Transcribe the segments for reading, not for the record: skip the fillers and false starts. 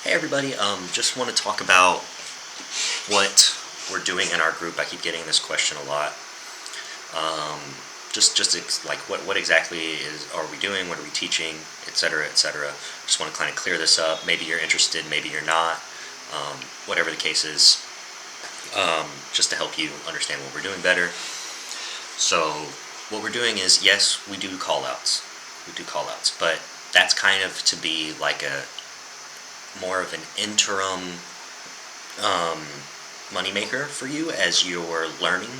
Hey everybody, just want to talk about what we're doing in our group. I keep getting this question a lot. Um, like what exactly are we doing? What are we teaching, etc., etc. Just want to kind of clear this up. Maybe you're interested, maybe you're not. Whatever the case is, just to help you understand what we're doing better. So what we're doing is, yes, we do call-outs. We do call-outs, but that's kind of to be like a more of an interim moneymaker for you as you're learning.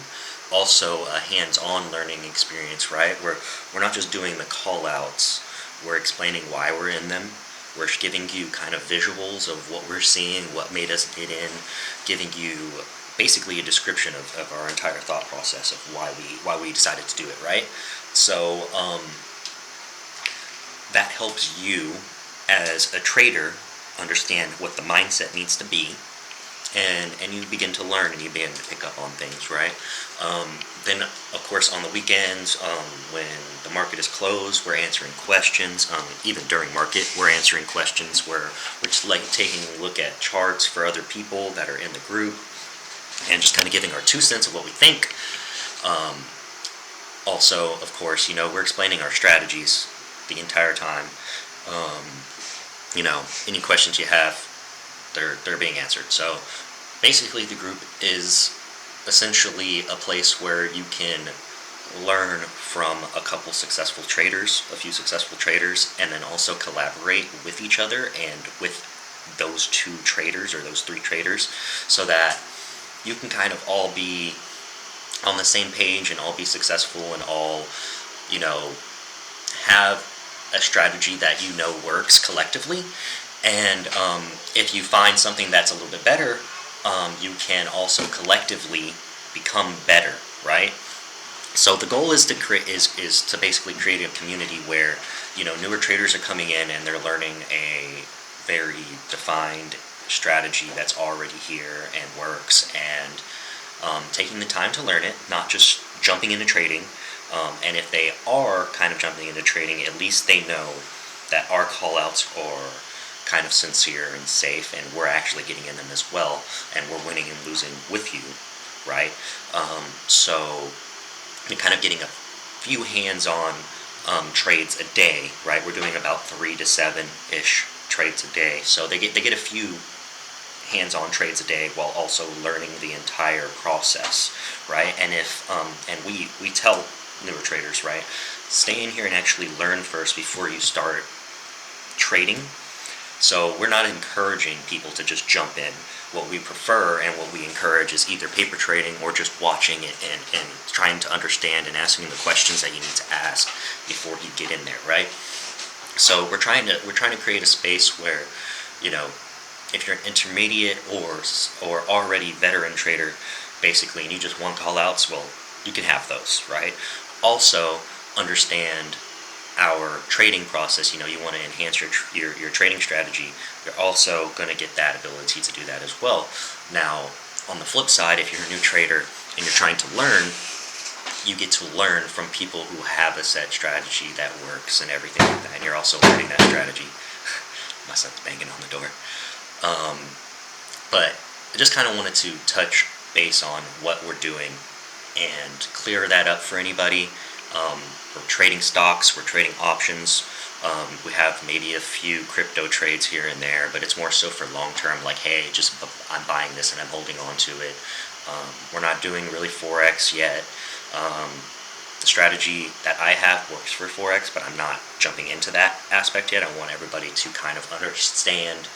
Also a hands-on learning experience, right? We're not just doing the call-outs, we're explaining why we're in them. We're giving you kind of visuals of what we're seeing, what made us get in, giving you basically a description of our entire thought process of why we decided to do it, right? So that helps you as a trader understand what the mindset needs to be, and you begin to learn and you begin to pick up on things, right? Then, of course, on the weekends, when the market is closed, we're answering questions. Even during market, we're answering questions. We're just like taking a look at charts for other people that are in the group and just kind of giving our 2 cents of what we think. Also, of course, we're explaining our strategies the entire time. Any questions you have, they're being answered. So basically the group is essentially a place where you can learn from a few successful traders, and then also collaborate with each other and with those 2 traders or those 3 traders, so that you can kind of all be on the same page and all be successful and all, have a strategy that works collectively. And if you find something that's a little bit better, you can also collectively become better, right? So the goal is to to basically create a community where newer traders are coming in and they're learning a very defined strategy that's already here and works, and taking the time to learn it, not just jumping into trading. And if they are kind of jumping into trading, at least they know that our callouts are kind of sincere and safe, and we're actually getting in them as well, and we're winning and losing with you, right? So you're kind of getting a few hands-on trades a day, right? We're doing about 3 to 7-ish trades a day, so they get a few hands-on trades a day while also learning the entire process, right? And if and we tell newer traders, right, stay in here and actually learn first before you start trading. So we're not encouraging people to just jump in. What we prefer and what we encourage is either paper trading or just watching it and trying to understand and asking the questions that you need to ask before you get in there, right? So we're trying to create a space where, if you're an intermediate or already veteran trader, basically, and you just want call-outs, well, you can have those, right? Also, understand our trading process. You want to enhance your trading strategy. You're also going to get that ability to do that as well. Now, on the flip side, if you're a new trader and you're trying to learn, you get to learn from people who have a set strategy that works and everything like that, and you're also learning that strategy. My son's banging on the door. But I just kind of wanted to touch base on what we're doing and clear that up for anybody. We're trading stocks, we're trading options. We have maybe a few crypto trades here and there, but it's more so for long term, like, hey, I'm buying this and I'm holding on to it. We're not doing really Forex yet. The strategy that I have works for Forex, but I'm not jumping into that aspect yet. I want everybody to kind of understand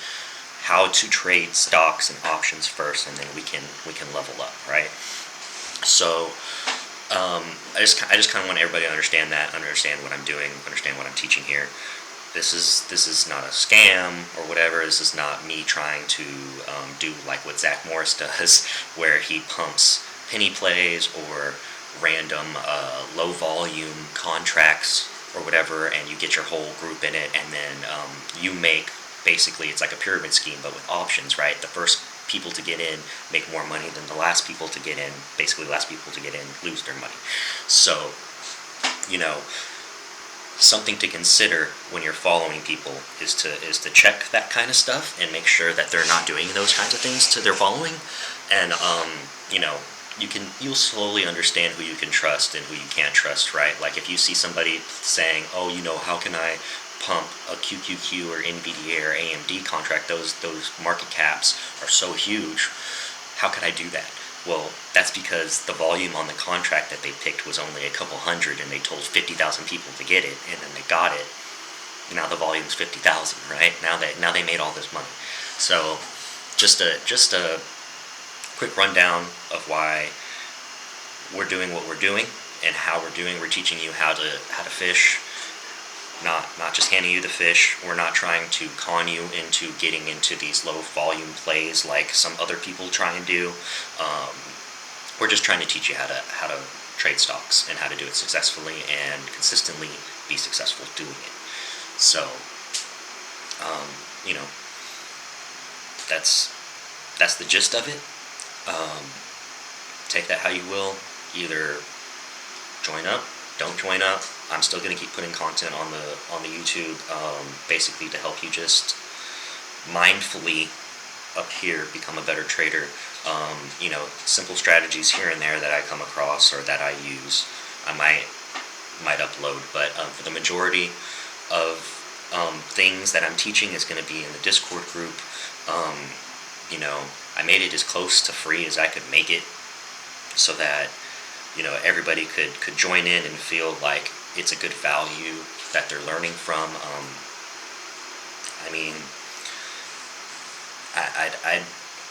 how to trade stocks and options first, and then we can level up, right? So I just kind of want everybody to understand what I'm doing, understand what I'm teaching here. This is not a scam or whatever. This is not me trying to do like what Zach Morris does, where he pumps penny plays or random low volume contracts or whatever, and you get your whole group in it, and then you make, basically it's like a pyramid scheme but with options, right? The first people to get in make more money than the last people to get in. Basically, the last people to get in lose their money. So, something to consider when you're following people is to check that kind of stuff and make sure that they're not doing those kinds of things to their following. And you know, you'll slowly understand who you can trust and who you can't trust, right? Like if you see somebody saying, oh, you know, how can I pump a QQQ or NVDA or AMD contract, those market caps are so huge, how could I do that? Well, that's because the volume on the contract that they picked was only a couple hundred, and they told 50,000 people to get it, and then they got it. Now the volume's 50,000, right? Now they made all this money. So just a quick rundown of why we're doing what we're doing and how we're doing. We're teaching you how to fish, not just handing you the fish. We're not trying to con you into getting into these low volume plays like some other people try and do. We're just trying to teach you how to trade stocks and how to do it successfully and consistently be successful doing it. So, you know, that's the gist of it. Take that how you will. Either join up, don't join up. I'm still going to keep putting content on the YouTube, basically to help you just mindfully up here become a better trader. You know, simple strategies here and there that I come across or that I use, I might upload. But for the majority of things that I'm teaching is going to be in the Discord group. You know, I made it as close to free as I could make it, so that, you know, everybody could join in and feel like it's a good value that they're learning from. I mean,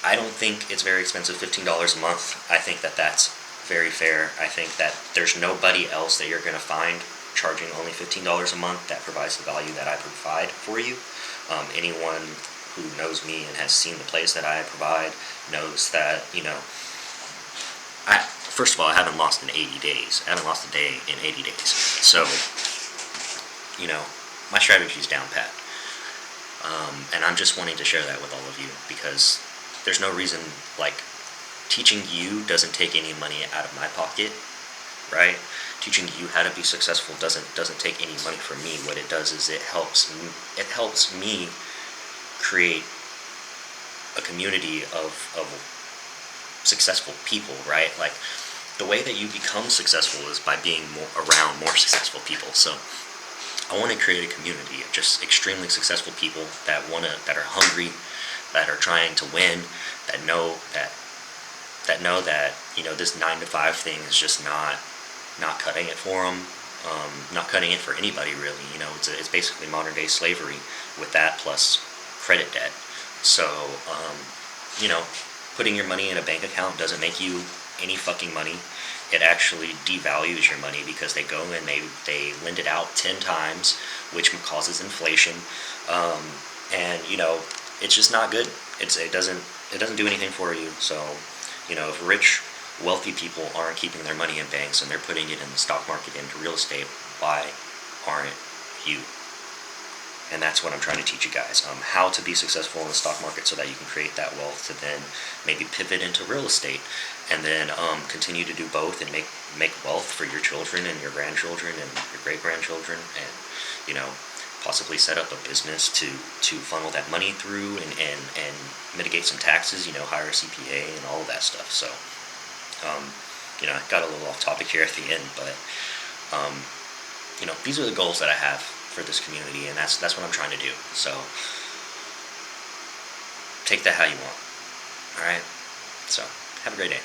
I don't think it's very expensive, $15 a month. I think that's very fair. I think that there's nobody else that you're going to find charging only $15 a month that provides the value that I provide for you. Anyone who knows me and has seen the plays that I provide knows that, you know, first of all, I haven't lost in 80 days. I haven't lost a day in 80 days. So, you know, my strategy is down pat. And I'm just wanting to share that with all of you, because there's no reason, like, teaching you doesn't take any money out of my pocket, right? Teaching you how to be successful doesn't take any money from me. What it does is it helps me create a community of successful people, right? Like, the way that you become successful is by being around more successful people. So I want to create a community of just extremely successful people that are hungry, that are trying to win, that know that you know, this 9-to-5 thing is just not cutting it for them, not cutting it for anybody really. You know, it's basically modern day slavery with that plus credit debt. So you know, putting your money in a bank account doesn't make you any fucking money. It actually devalues your money, because they go and they lend it out 10 times, which causes inflation. And you know, it's just not good. It doesn't do anything for you. So, you know, if rich, wealthy people aren't keeping their money in banks and they're putting it in the stock market, into real estate, why aren't you? And that's what I'm trying to teach you guys, how to be successful in the stock market so that you can create that wealth to then maybe pivot into real estate, and then continue to do both and make wealth for your children and your grandchildren and your great-grandchildren, and, you know, possibly set up a business to funnel that money through and mitigate some taxes, you know, hire a CPA and all of that stuff. So, you know, I got a little off topic here at the end, but, you know, these are the goals that I have for this community, and that's what I'm trying to do. So take that how you want. All right. So have a great day.